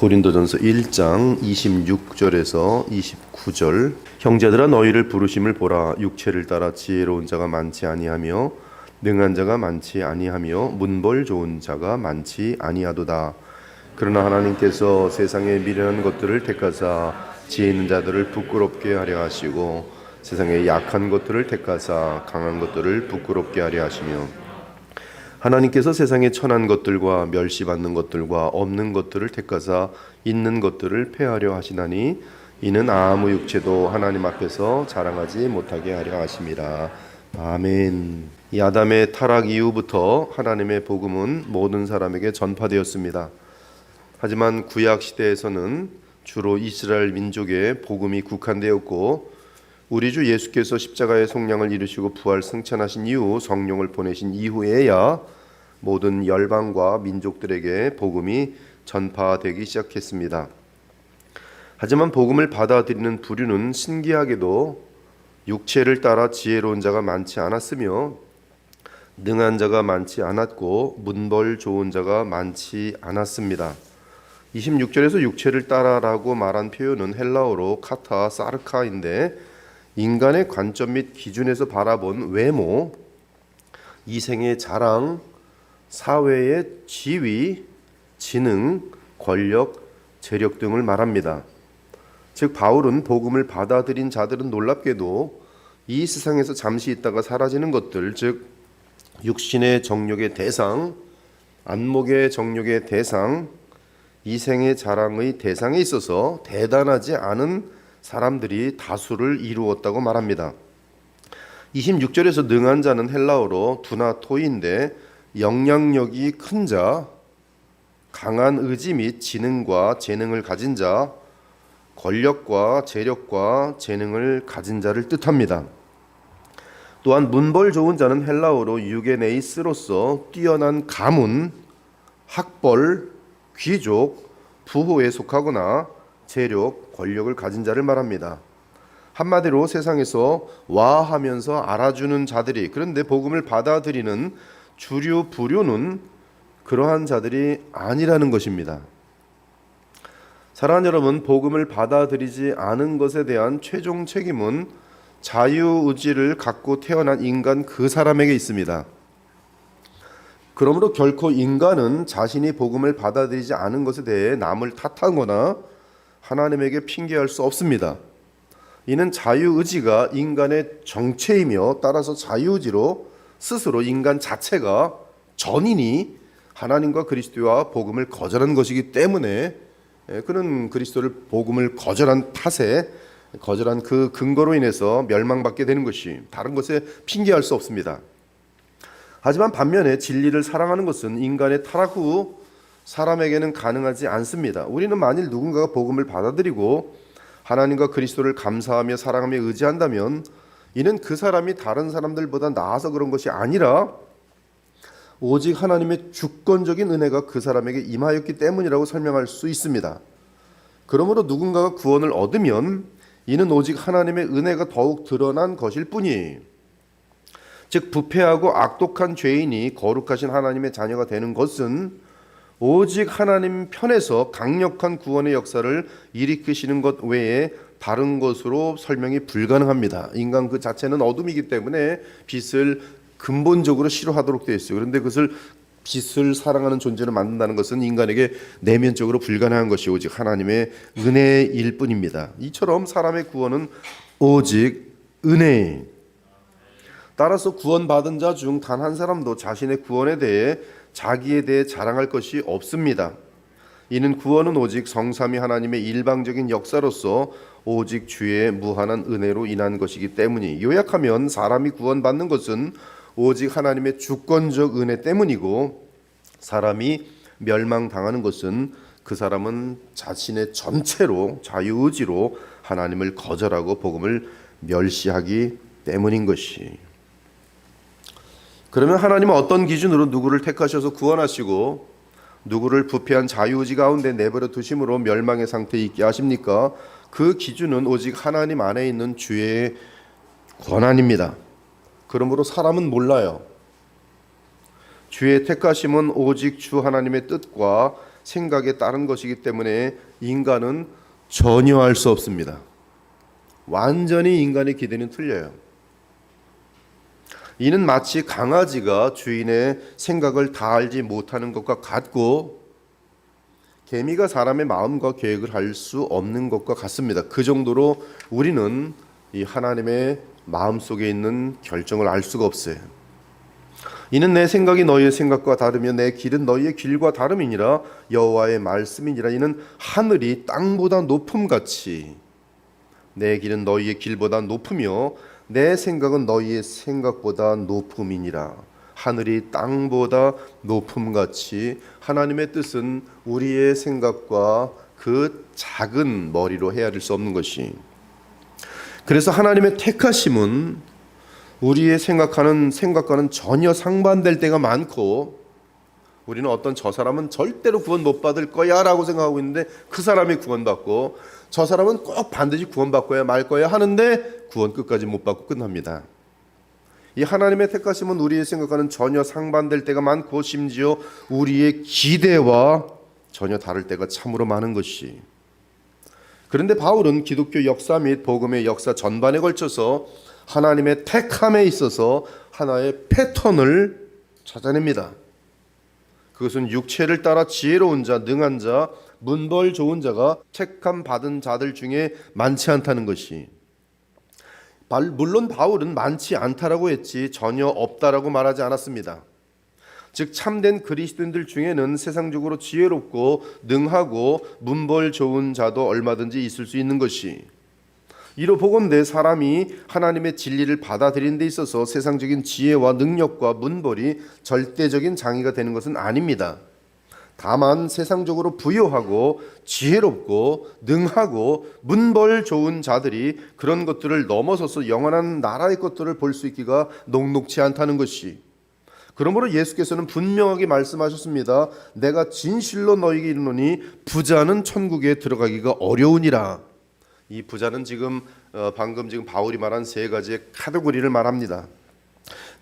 고린도전서 1장 26절에서 29절. 형제들아 너희를 부르심을 보라. 육체를 따라 지혜로운 자가 많지 아니하며 능한 자가 많지 아니하며 문벌 좋은 자가 많지 아니하도다. 그러나 하나님께서 세상에 미련한 것들을 택하사 지혜 있는 자들을 부끄럽게 하려 하시고 세상에 약한 것들을 택하사 강한 것들을 부끄럽게 하려 하시며 하나님께서 세상에 천한 것들과 멸시받는 것들과 없는 것들을 택하사 있는 것들을 폐하려 하시나니 이는 아무 육체도 하나님 앞에서 자랑하지 못하게 하려 하심이라. 아멘. 이 아담의 타락 이후부터 하나님의 복음은 모든 사람에게 전파되었습니다. 하지만 구약 시대에서는 주로 이스라엘 민족의 복음이 국한되었고 우리 주 예수께서 십자가의 속량을 이루시고 부활 승천하신 이후 성령을 보내신 이후에야 모든 열방과 민족들에게 복음이 전파되기 시작했습니다. 하지만 복음을 받아들이는 부류는 신기하게도 육체를 따라 지혜로운 자가 많지 않았으며 능한 자가 많지 않았고 문벌 좋은 자가 많지 않았습니다. 26절에서 육체를 따라라고 말한 표현은 헬라어로 카타 사르카인데 인간의 관점 및 기준에서 바라본 외모, 이생의 자랑, 사회의 지위, 지능, 권력, 재력 등을 말합니다. 즉 바울은 복음을 받아들인 자들은 놀랍게도 이 세상에서 잠시 있다가 사라지는 것들, 즉 육신의 정욕의 대상, 안목의 정욕의 대상, 이생의 자랑의 대상에 있어서 대단하지 않은 사람들이 다수를 이루었다고 말합니다. 26절에서 능한 자는 헬라어로 두나토인데 영향력이 큰 자, 강한 의지 및 지능과 재능을 가진 자, 권력과 재력과 재능을 가진 자를 뜻합니다. 또한 문벌 좋은 자는 헬라어로 유게네이스로서 뛰어난 가문, 학벌, 귀족, 부호에 속하거나 재력, 권력을 가진 자를 말합니다. 한마디로 세상에서 와하면서 알아주는 자들이, 그런데 복음을 받아들이는 주류 부류는 그러한 자들이 아니라는 것입니다. 사랑하는 여러분, 복음을 받아들이지 않은 것에 대한 최종 책임은 자유의지를 갖고 태어난 인간 그 사람에게 있습니다. 그러므로 결코 인간은 자신이 복음을 받아들이지 않은 것에 대해 남을 탓하거나 하나님에게 핑계할 수 없습니다. 이는 자유의지가 인간의 정체이며 따라서 자유의지로 스스로 인간 자체가 전인이 하나님과 그리스도와 복음을 거절한 것이기 때문에 그는 그리스도를 복음을 거절한 탓에 거절한 그 근거로 인해서 멸망받게 되는 것이 다른 것에 핑계할 수 없습니다. 하지만 반면에 진리를 사랑하는 것은 인간의 타락 후 사람에게는 가능하지 않습니다. 우리는 만일 누군가가 복음을 받아들이고 하나님과 그리스도를 감사하며 사랑하며 의지한다면 이는 그 사람이 다른 사람들보다 나아서 그런 것이 아니라 오직 하나님의 주권적인 은혜가 그 사람에게 임하였기 때문이라고 설명할 수 있습니다. 그러므로 누군가가 구원을 얻으면 이는 오직 하나님의 은혜가 더욱 드러난 것일 뿐이에요. 즉 부패하고 악독한 죄인이 거룩하신 하나님의 자녀가 되는 것은 오직 하나님 편에서 강력한 구원의 역사를 일으키시는 것 외에 다른 것으로 설명이 불가능합니다. 인간 그 자체는 어둠이기 때문에 빛을 근본적으로 싫어하도록 되어 있어요. 그런데 그것을 빛을 사랑하는 존재로 만든다는 것은 인간에게 내면적으로 불가능한 것이 오직 하나님의 은혜일 뿐입니다. 이처럼 사람의 구원은 오직 은혜예요. 따라서 구원받은 자 중 단 한 사람도 자신의 구원에 대해 자기에 대해 자랑할 것이 없습니다. 이는 구원은 오직 성삼위 하나님의 일방적인 역사로서 오직 주의 무한한 은혜로 인한 것이기 때문이, 요약하면 사람이 구원받는 것은 오직 하나님의 주권적 은혜 때문이고 사람이 멸망당하는 것은 그 사람은 자신의 전체로 자유의지로 하나님을 거절하고 복음을 멸시하기 때문인 것이. 그러면 하나님은 어떤 기준으로 누구를 택하셔서 구원하시고 누구를 부패한 자유의지 가운데 내버려 두심으로 멸망의 상태에 있게 하십니까? 그 기준은 오직 하나님 안에 있는 주의 권한입니다. 그러므로 사람은 몰라요. 주의 택하심은 오직 주 하나님의 뜻과 생각에 따른 것이기 때문에 인간은 전혀 알 수 없습니다. 완전히 인간의 기대는 틀려요. 이는 마치 강아지가 주인의 생각을 다 알지 못하는 것과 같고 개미가 사람의 마음과 계획을 알 수 없는 것과 같습니다. 그 정도로 우리는 이 하나님의 마음속에 있는 결정을 알 수가 없어요. 이는 내 생각이 너희의 생각과 다르며 내 길은 너희의 길과 다름이니라. 여호와의 말씀이니라. 이는 하늘이 땅보다 높음같이 내 길은 너희의 길보다 높으며 내 생각은 너희의 생각보다 높음이니라. 하늘이 땅보다 높음같이 하나님의 뜻은 우리의 생각과 그 작은 머리로 헤아릴 수 없는 것이, 그래서 하나님의 택하심은 우리의 생각하는 생각과는 전혀 상반될 때가 많고, 우리는 어떤 저 사람은 절대로 구원 못 받을 거야 라고 생각하고 있는데 그 사람이 구원받고, 저 사람은 꼭 반드시 구원받고야 말 거야 하는데 구원 끝까지 못 받고 끝납니다. 이 하나님의 택하심은 우리의 생각과는 전혀 상반될 때가 많고, 심지어 우리의 기대와 전혀 다를 때가 참으로 많은 것이. 그런데 바울은 기독교 역사 및 복음의 역사 전반에 걸쳐서 하나님의 택함에 있어서 하나의 패턴을 찾아냅니다. 그것은 육체를 따라 지혜로운 자, 능한 자, 문벌 좋은 자가 택함 받은 자들 중에 많지 않다는 것이. 물론 바울은 많지 않다라고 했지 전혀 없다라고 말하지 않았습니다. 즉 참된 그리스도인들 중에는 세상적으로 지혜롭고 능하고 문벌 좋은 자도 얼마든지 있을 수 있는 것이. 이로 보건대 사람이 하나님의 진리를 받아들이는 데 있어서 세상적인 지혜와 능력과 문벌이 절대적인 장애가 되는 것은 아닙니다. 다만 세상적으로 부유하고 지혜롭고 능하고 문벌 좋은 자들이 그런 것들을 넘어서서 영원한 나라의 것들을 볼 수 있기가 녹록지 않다는 것이. 그러므로 예수께서는 분명하게 말씀하셨습니다. 내가 진실로 너희에게 이르노니 부자는 천국에 들어가기가 어려우니라. 이 부자는 방금 바울이 말한 세 가지의 카테고리를 말합니다.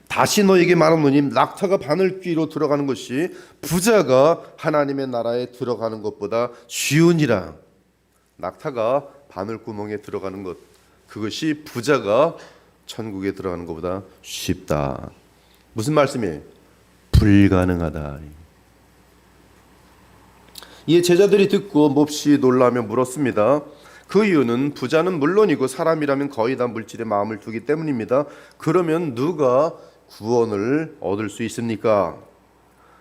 다시 너에게 말하노니 낙타가 바늘귀로 들어가는 것이 부자가 하나님의 나라에 들어가는 것보다 쉬우니라. 낙타가 바늘구멍에 들어가는 것, 그것이 부자가 천국에 들어가는 것보다 쉽다. 무슨 말씀이에요? 불가능하다. 이에 제자들이 듣고 몹시 놀라며 물었습니다. 그 이유는 부자는 물론이고 사람이라면 거의 다 물질에 마음을 두기 때문입니다. 그러면 누가 구원을 얻을 수 있습니까?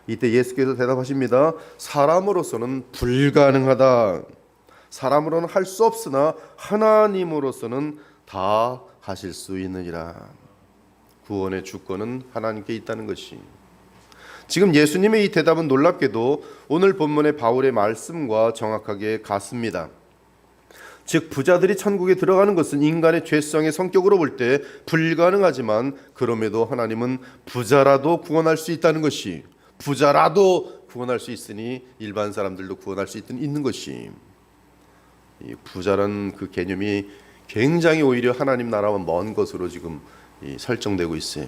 이때 예수께서 대답하십니다. 사람으로서는 불가능하다. 사람으로는 할 수 없으나 하나님으로서는 다 하실 수 있느니라. 구원의 주권은 하나님께 있다는 것이. 지금 예수님의 이 대답은 놀랍게도 오늘 본문의 바울의 말씀과 정확하게 같습니다. 즉 부자들이 천국에 들어가는 것은 인간의 죄성의 성격으로 볼 때 불가능하지만, 그럼에도 하나님은 부자라도 구원할 수 있다는 것이, 부자라도 구원할 수 있으니 일반 사람들도 구원할 수 있는 것이. 이 부자라는 그 개념이 굉장히 오히려 하나님 나라와 먼 것으로 지금 설정되고 있어요.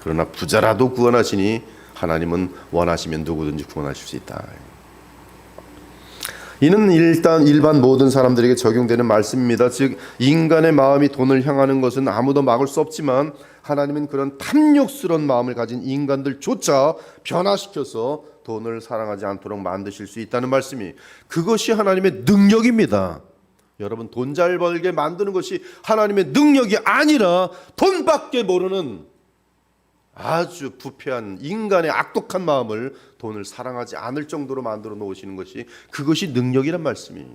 그러나 부자라도 구원하시니 하나님은 원하시면 누구든지 구원하실 수 있다. 이는 일단 일반 모든 사람들에게 적용되는 말씀입니다. 즉 인간의 마음이 돈을 향하는 것은 아무도 막을 수 없지만 하나님은 그런 탐욕스러운 마음을 가진 인간들조차 변화시켜서 돈을 사랑하지 않도록 만드실 수 있다는 말씀이, 그것이 하나님의 능력입니다. 여러분, 돈 잘 벌게 만드는 것이 하나님의 능력이 아니라 돈밖에 모르는 아주 부패한 인간의 악독한 마음을 돈을 사랑하지 않을 정도로 만들어 놓으시는 것이, 그것이 능력이란 말씀이.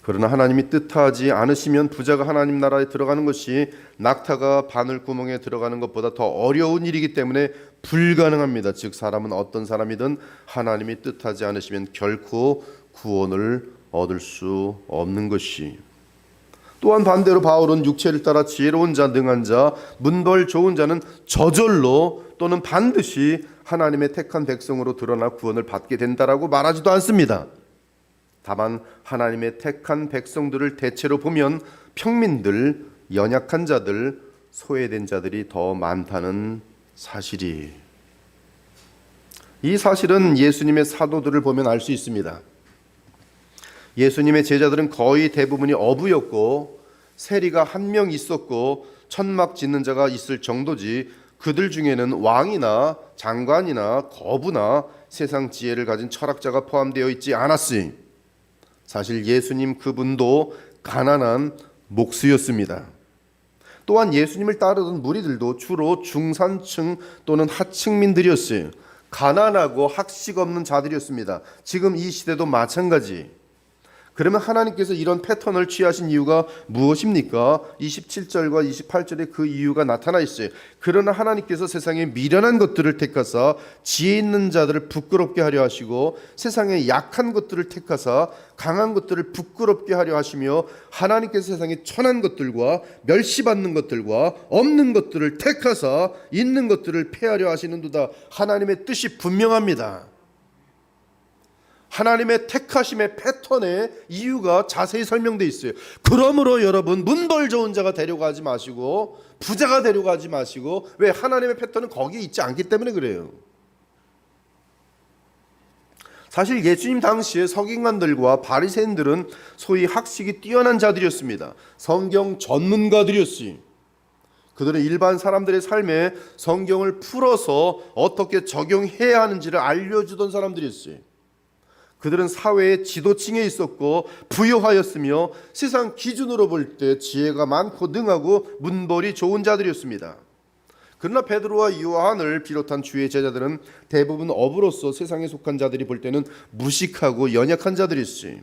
그러나 하나님이 뜻하지 않으시면 부자가 하나님 나라에 들어가는 것이 낙타가 바늘구멍에 들어가는 것보다 더 어려운 일이기 때문에 불가능합니다. 즉 사람은 어떤 사람이든 하나님이 뜻하지 않으시면 결코 구원을 얻을 수 없는 것이. 또한 반대로 바울은 육체를 따라 지혜로운 자, 능한 자, 문벌 좋은 자는 저절로 또는 반드시 하나님의 택한 백성으로 드러나 구원을 받게 된다라고 말하지도 않습니다. 다만 하나님의 택한 백성들을 대체로 보면 평민들, 연약한 자들, 소외된 자들이 더 많다는 사실이. 이 사실은 예수님의 사도들을 보면 알 수 있습니다. 예수님의 제자들은 거의 대부분이 어부였고 세리가 한 명 있었고 천막 짓는 자가 있을 정도지 그들 중에는 왕이나 장관이나 거부나 세상 지혜를 가진 철학자가 포함되어 있지 않았으니 사실 예수님 그분도 가난한 목수였습니다. 또한 예수님을 따르던 무리들도 주로 중산층 또는 하층민들이었어요. 가난하고 학식 없는 자들이었습니다. 지금 이 시대도 마찬가지. 그러면 하나님께서 이런 패턴을 취하신 이유가 무엇입니까? 27절과 28절에 그 이유가 나타나 있어요. 그러나 하나님께서 세상에 미련한 것들을 택하사 지혜 있는 자들을 부끄럽게 하려 하시고 세상에 약한 것들을 택하사 강한 것들을 부끄럽게 하려 하시며 하나님께서 세상에 천한 것들과 멸시받는 것들과 없는 것들을 택하사 있는 것들을 폐하려 하시는도다. 하나님의 뜻이 분명합니다. 하나님의 택하심의 패턴의 이유가 자세히 설명되어 있어요. 그러므로 여러분 문벌 좋은 자가 되려고 하지 마시고 부자가 되려고 하지 마시고, 왜? 하나님의 패턴은 거기에 있지 않기 때문에 그래요. 사실 예수님 당시에 서기관들과 바리새인들은 소위 학식이 뛰어난 자들이었습니다. 성경 전문가들이었어요. 그들은 일반 사람들의 삶에 성경을 풀어서 어떻게 적용해야 하는지를 알려주던 사람들이었어요. 그들은 사회의 지도층에 있었고 부유하였으며 세상 기준으로 볼 때 지혜가 많고 능하고 문벌이 좋은 자들이었습니다. 그러나 베드로와 요한을 비롯한 주의 제자들은 대부분 어부로서 세상에 속한 자들이 볼 때는 무식하고 연약한 자들이었어요.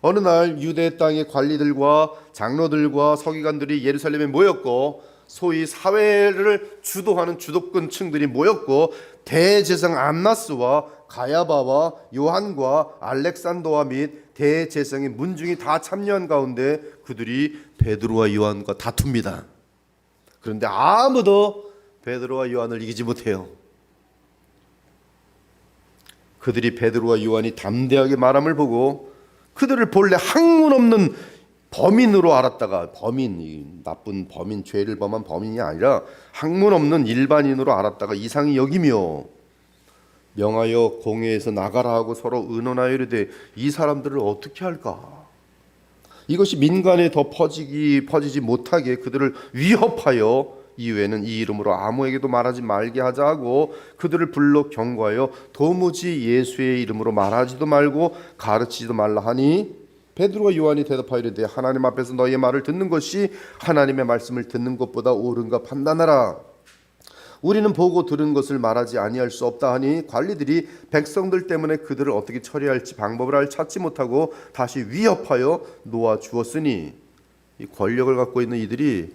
어느 날 유대 땅의 관리들과 장로들과 서기관들이 예루살렘에 모였고 소위 사회를 주도하는 주도권층들이 모였고 대제사장 안나스와 가야바와 요한과 알렉산더와 및 대제사장의 문중이 다 참여한 가운데 그들이 베드로와 요한과 다툽니다. 그런데 아무도 베드로와 요한을 이기지 못해요. 그들이 베드로와 요한이 담대하게 말함을 보고 그들을 본래 학문 없는 범인으로 알았다가, 범인, 나쁜 범인, 죄를 범한 범인이 아니라 학문 없는 일반인으로 알았다가 이상히 여기며 명하여 공회에서 나가라 하고 서로 의논하여 이르되 이 사람들을 어떻게 할까? 이것이 민간에 더 퍼지지 못하게 그들을 위협하여 이후에는 이 이름으로 아무에게도 말하지 말게 하자 하고 그들을 불러 경고하여 도무지 예수의 이름으로 말하지도 말고 가르치지도 말라 하니 베드로와 요한이 대답하여 이르되 하나님 앞에서 너희의 말을 듣는 것이 하나님의 말씀을 듣는 것보다 옳은가 판단하라. 우리는 보고 들은 것을 말하지 아니할 수 없다 하니 관리들이 백성들 때문에 그들을 어떻게 처리할지 방법을 찾지 못하고 다시 위협하여 놓아 주었으니, 이 권력을 갖고 있는 이들이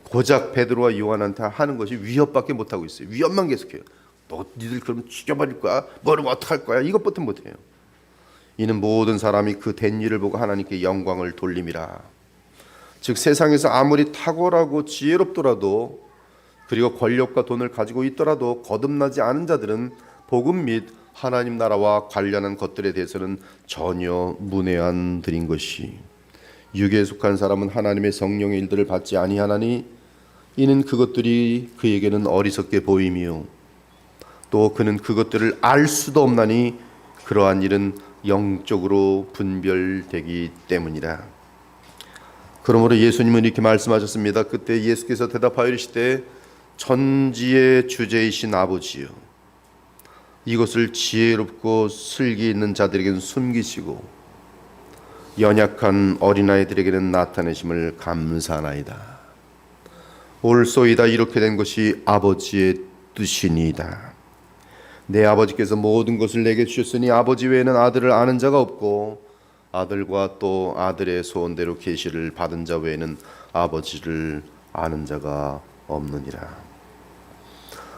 고작 베드로와 요한한테 하는 것이 위협밖에 못하고 있어요. 위협만 계속해요. 너 니들 그러면 죽여버릴 거야? 뭐를 어떡할 거야? 이것부터 못해요. 이는 모든 사람이 그 된 일을 보고 하나님께 영광을 돌림이라. 즉 세상에서 아무리 탁월하고 지혜롭더라도 그리고 권력과 돈을 가지고 있더라도 거듭나지 않은 자들은 복음 및 하나님 나라와 관련한 것들에 대해서는 전혀 문외한 들인 것이, 육에 속한 사람은 하나님의 성령의 일들을 받지 아니하나니 이는 그것들이 그에게는 어리석게 보이며 또 그는 그것들을 알 수도 없나니 그러한 일은 영적으로 분별되기 때문이라. 그러므로 예수님은 이렇게 말씀하셨습니다. 그때 예수께서 대답하여 이르시되 천지의 주제이신 아버지여, 이것을 지혜롭고 슬기 있는 자들에게는 숨기시고 연약한 어린아이들에게는 나타내심을 감사하나이다. 옳소이다. 이렇게 된 것이 아버지의 뜻이니이다. 내 아버지께서 모든 것을 내게 주셨으니 아버지 외에는 아들을 아는 자가 없고 아들과 또 아들의 소원대로 계시를 받은 자 외에는 아버지를 아는 자가 없느니라.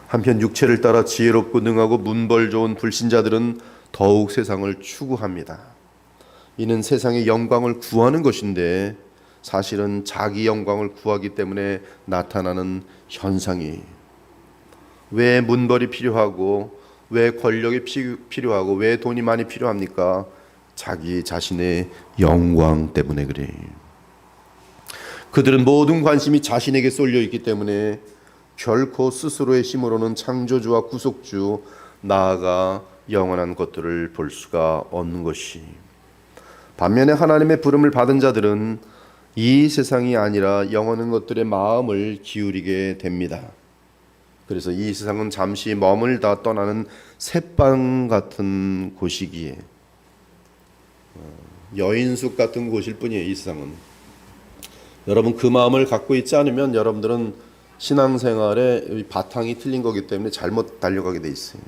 한편 육체를 따라 지혜롭고 능하고 문벌 좋은 불신자들은 더욱 세상을 추구합니다. 이는 세상의 영광을 구하는 것인데 사실은 자기 영광을 구하기 때문에 나타나는 현상이, 왜 문벌이 필요하고 왜 권력이 필요하고 왜 돈이 많이 필요합니까? 자기 자신의 영광 때문에 그래. 그들은 모든 관심이 자신에게 쏠려 있기 때문에 결코 스스로의 힘으로는 창조주와 구속주 나아가 영원한 것들을 볼 수가 없는 것이. 반면에 하나님의 부름을 받은 자들은 이 세상이 아니라 영원한 것들의 마음을 기울이게 됩니다. 그래서 이 세상은 잠시 머물다 떠나는 새빵 같은 곳이기에 여인숙 같은 곳일 뿐이에요. 이 세상은. 여러분 그 마음을 갖고 있지 않으면 여러분들은 신앙생활의 바탕이 틀린 거기 때문에 잘못 달려가게 돼 있어요.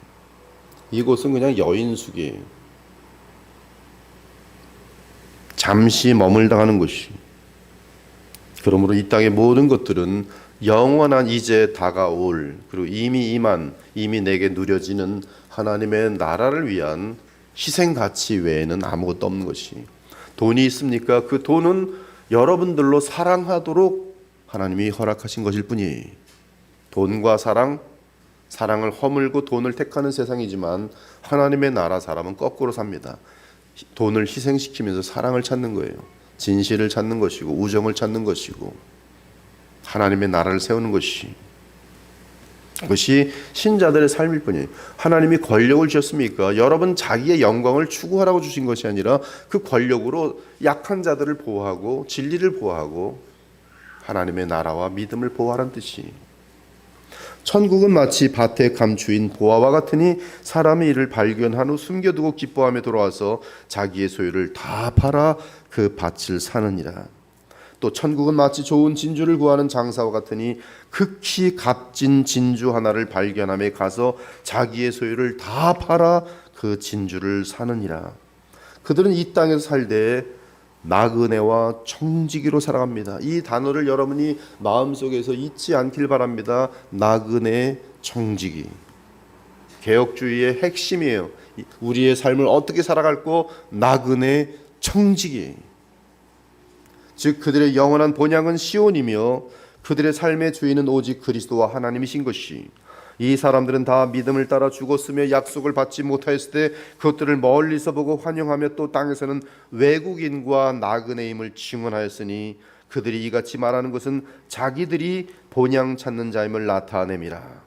이곳은 그냥 여인숙이에요. 잠시 머물다 가는 곳이. 그러므로 이 땅의 모든 것들은 영원한 이제 다가올, 그리고 이미 임한, 이미 내게 누려지는 하나님의 나라를 위한 희생 가치 외에는 아무것도 없는 것이. 돈이 있습니까? 그 돈은 여러분들로 사랑하도록 하나님이 허락하신 것일 뿐이에요. 돈과 사랑을 허물고 돈을 택하는 세상이지만 하나님의 나라 사람은 거꾸로 삽니다. 돈을 희생시키면서 사랑을 찾는 거예요. 진실을 찾는 것이고 우정을 찾는 것이고 하나님의 나라를 세우는 것이, 그것이 신자들의 삶일 뿐이에요. 하나님이 권력을 주셨습니까? 여러분 자기의 영광을 추구하라고 주신 것이 아니라 그 권력으로 약한 자들을 보호하고 진리를 보호하고 하나님의 나라와 믿음을 보호하라는 뜻이. 천국은 마치 밭의 감추인 보화와 같으니 사람이 이를 발견한 후 숨겨두고 기뻐하며 돌아와서 자기의 소유를 다 팔아 그 밭을 사느니라. 또 천국은 마치 좋은 진주를 구하는 장사와 같으니 극히 값진 진주 하나를 발견함에 가서 자기의 소유를 다 팔아 그 진주를 사느니라. 그들은 이 땅에서 살되 나그네와 청지기로 살아갑니다. 이 단어를 여러분이 마음속에서 잊지 않길 바랍니다. 나그네, 청지기. 개혁주의의 핵심이에요. 우리의 삶을 어떻게 살아갈고 나그네, 청지기. 즉 그들의 영원한 본향은 시온이며 그들의 삶의 주인은 오직 그리스도와 하나님이신 것이. 이 사람들은 다 믿음을 따라 죽었으며 약속을 받지 못하였을 때 그것들을 멀리서 보고 환영하며 또 땅에서는 외국인과 나그네임을 증언하였으니 그들이 이같이 말하는 것은 자기들이 본향 찾는 자임을 나타냄이라.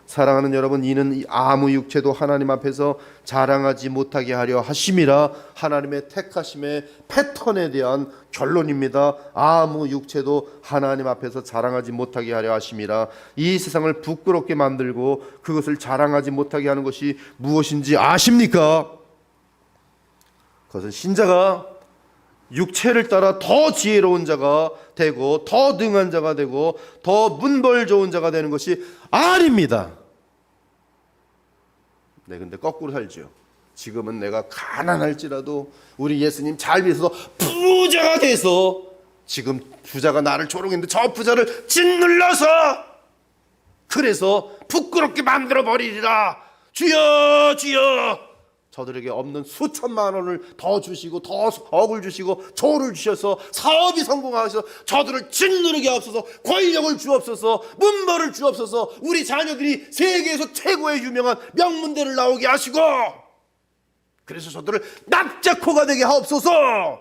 사랑하는 여러분, 이는 아무 육체도 하나님 앞에서 자랑하지 못하게 하려 하심이라. 하나님의 택하심의 패턴에 대한 결론입니다. 아무 육체도 하나님 앞에서 자랑하지 못하게 하려 하심이라. 이 세상을 부끄럽게 만들고 그것을 자랑하지 못하게 하는 것이 무엇인지 아십니까? 그것은 신자가 육체를 따라 더 지혜로운 자가 되고 더 능한 자가 되고 더 문벌 좋은 자가 되는 것이 아닙니다. 네, 근데 거꾸로 살죠. 지금은 내가 가난할지라도 우리 예수님 잘 믿어서 부자가 돼서 지금 부자가 나를 조롱했는데 저 부자를 짓눌러서 그래서 부끄럽게 만들어 버리리라. 주여 주여. 저들에게 없는 수천만 원을 더 주시고 더 억을 주시고 조를 주셔서 사업이 성공하셔서 저들을 짓누르게 하옵소서. 권력을 주옵소서. 문벌을 주옵소서. 우리 자녀들이 세계에서 최고의 유명한 명문대를 나오게 하시고 그래서 저들을 납작코가 되게 하옵소서.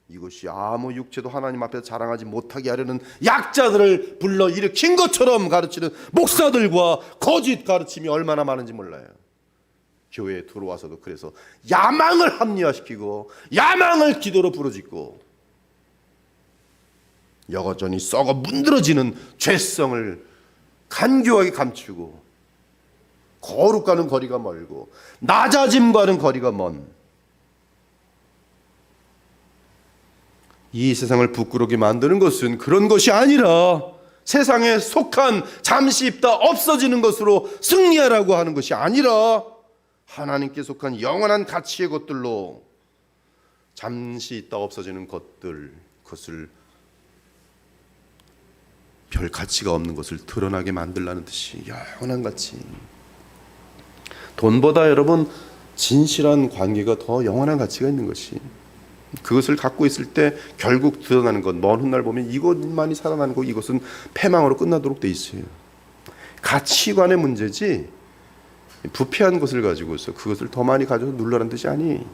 이것이 아무 육체도 하나님 앞에서 자랑하지 못하게 하려는 약자들을 불러 일으킨 것처럼 가르치는 목사들과 거짓 가르침이 얼마나 많은지 몰라요. 교회에 들어와서도 그래서 야망을 합리화시키고 야망을 기도로 부르짖고 여전히 썩어 문드러지는 죄성을 간교하게 감추고 거룩과는 거리가 멀고 낮아짐과는 거리가 먼 이 세상을 부끄럽게 만드는 것은 그런 것이 아니라 세상에 속한 잠시 있다 없어지는 것으로 승리하라고 하는 것이 아니라 하나님께 속한 영원한 가치의 것들로 잠시 있다 없어지는 것들, 그것을 별 가치가 없는 것을 드러나게 만들라는 뜻이 영원한 가치. 돈보다 여러분 진실한 관계가 더 영원한 가치가 있는 것이. 그것을 갖고 있을 때 결국 드러나는 것, 먼 훗날 보면 이것만이 살아나는 거, 이것은 패망으로 끝나도록 돼 있어요. 가치관의 문제지 부패한 것을 가지고서 그것을 더 많이 가져서 눌러라는 뜻이 아니.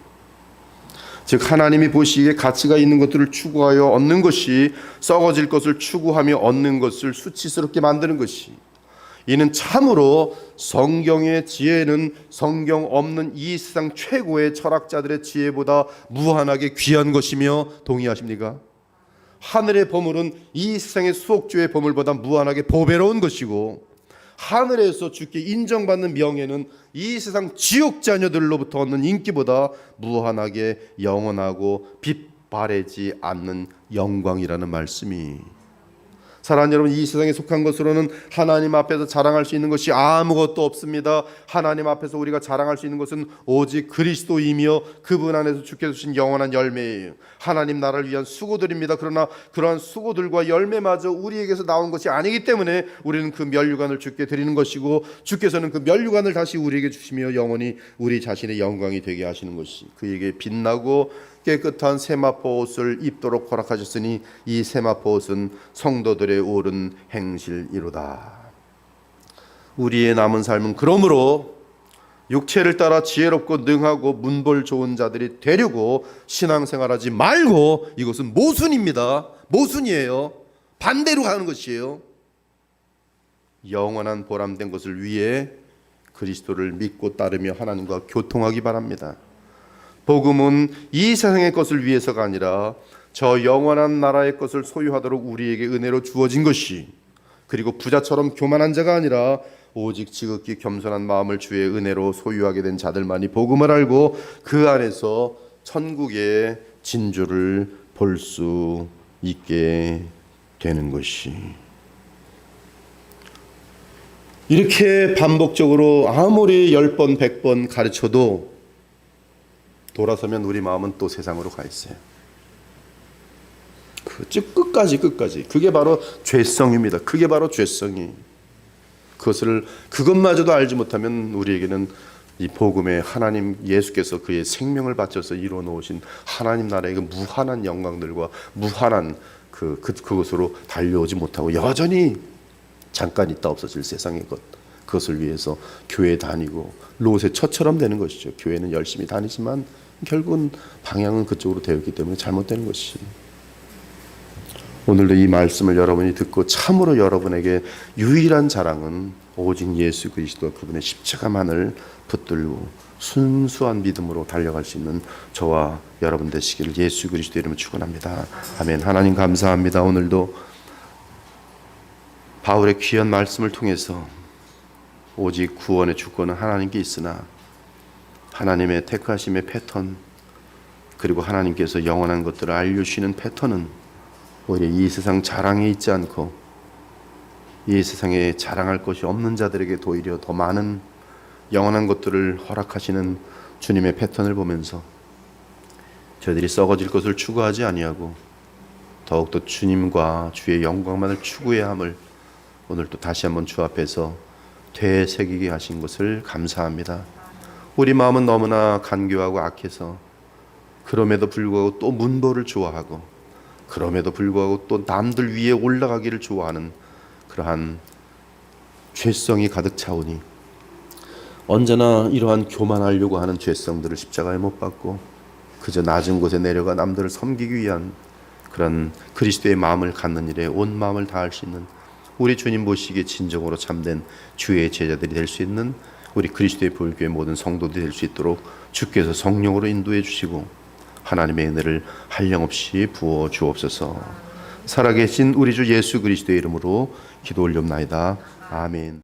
즉 하나님이 보시기에 가치가 있는 것들을 추구하여 얻는 것이 썩어질 것을 추구하며 얻는 것을 수치스럽게 만드는 것이. 이는 참으로 성경의 지혜는 성경 없는 이 세상 최고의 철학자들의 지혜보다 무한하게 귀한 것이며, 동의하십니까? 하늘의 보물은 이 세상의 수옥주의 보물보다 무한하게 보배로운 것이고, 하늘에서 주께 인정받는 명예는 이 세상 지옥 자녀들로부터 얻는 인기보다 무한하게 영원하고 빛바래지 않는 영광이라는 말씀이, 사랑하는 여러분, 이 세상에 속한 것으로는 하나님 앞에서 자랑할 수 있는 것이 아무것도 없습니다. 하나님 앞에서 우리가 자랑할 수 있는 것은 오직 그리스도이며 그분 안에서 주께서 주신 영원한 열매예요. 하나님 나라를 위한 수고들입니다. 그러나 그러한 수고들과 열매마저 우리에게서 나온 것이 아니기 때문에 우리는 그 면류관을 주께 드리는 것이고, 주께서는 그 면류관을 다시 우리에게 주시며 영원히 우리 자신의 영광이 되게 하시는 것이, 그에게 빛나고 깨끗한 세마포 옷을 입도록 허락하셨으니 이 세마포 옷은 성도들의 옳은 행실이로다. 우리의 남은 삶은 그러므로 육체를 따라 지혜롭고 능하고 문벌 좋은 자들이 되려고 신앙생활하지 말고, 이것은 모순입니다. 모순이에요. 반대로 가는 것이에요. 영원한 보람된 것을 위해 그리스도를 믿고 따르며 하나님과 교통하기 바랍니다. 복음은 이 세상의 것을 위해서가 아니라 저 영원한 나라의 것을 소유하도록 우리에게 은혜로 주어진 것이, 그리고 부자처럼 교만한 자가 아니라 오직 지극히 겸손한 마음을 주의 은혜로 소유하게 된 자들만이 복음을 알고 그 안에서 천국의 진주를 볼 수 있게 되는 것이, 이렇게 반복적으로 아무리 10번 100번 가르쳐도 돌아서면 우리 마음은 또 세상으로 가 있어요. 끝까지 그게 바로 죄성입니다. 그게 바로 죄성이, 그것마저도 알지 못하면 우리에게는 이 복음의 하나님 예수께서 그의 생명을 바쳐서 이루어 놓으신 하나님 나라의 그 무한한 영광들과 무한한 그것으로 달려오지 못하고 여전히 잠깐 있다 없어질 세상의 그것을 위해서 교회 다니고 롯의 처처럼 되는 것이죠. 교회는 열심히 다니지만 결국은 방향은 그쪽으로 되었기 때문에 잘못되는 것이, 오늘도 이 말씀을 여러분이 듣고 참으로 여러분에게 유일한 자랑은 오직 예수 그리스도 그분의 십자가만을 붙들고 순수한 믿음으로 달려갈 수 있는 저와 여러분 되시기를 예수 그리스도 이름으로 축원합니다. 아멘. 하나님 감사합니다. 오늘도 바울의 귀한 말씀을 통해서 오직 구원의 주권은 하나님께 있으나 하나님의 택하심의 패턴, 그리고 하나님께서 영원한 것들을 알려주시는 패턴은 오히려 이 세상 자랑에 있지 않고 이 세상에 자랑할 것이 없는 자들에게 오히려 더 많은 영원한 것들을 허락하시는 주님의 패턴을 보면서 저희들이 썩어질 것을 추구하지 아니하고 더욱더 주님과 주의 영광만을 추구해야 함을 오늘 또 다시 한번 주 앞에서 되새기게 하신 것을 감사합니다. 우리 마음은 너무나 간교하고 악해서 그럼에도 불구하고 또 문벌을 좋아하고 그럼에도 불구하고 또 남들 위에 올라가기를 좋아하는 그러한 죄성이 가득 차오니 언제나 이러한 교만하려고 하는 죄성들을 십자가에 못 박고 그저 낮은 곳에 내려가 남들을 섬기기 위한 그런 그리스도의 마음을 갖는 일에 온 마음을 다할 수 있는 우리 주님 보시기에 진정으로 참된 주의 제자들이 될 수 있는 우리 그리스도의 보혈교회 모든 성도들이 될 수 있도록 주께서 성령으로 인도해 주시고 하나님의 은혜를 한량없이 부어 주옵소서. 살아계신 우리 주 예수 그리스도의 이름으로 기도 올리옵나이다. 아멘.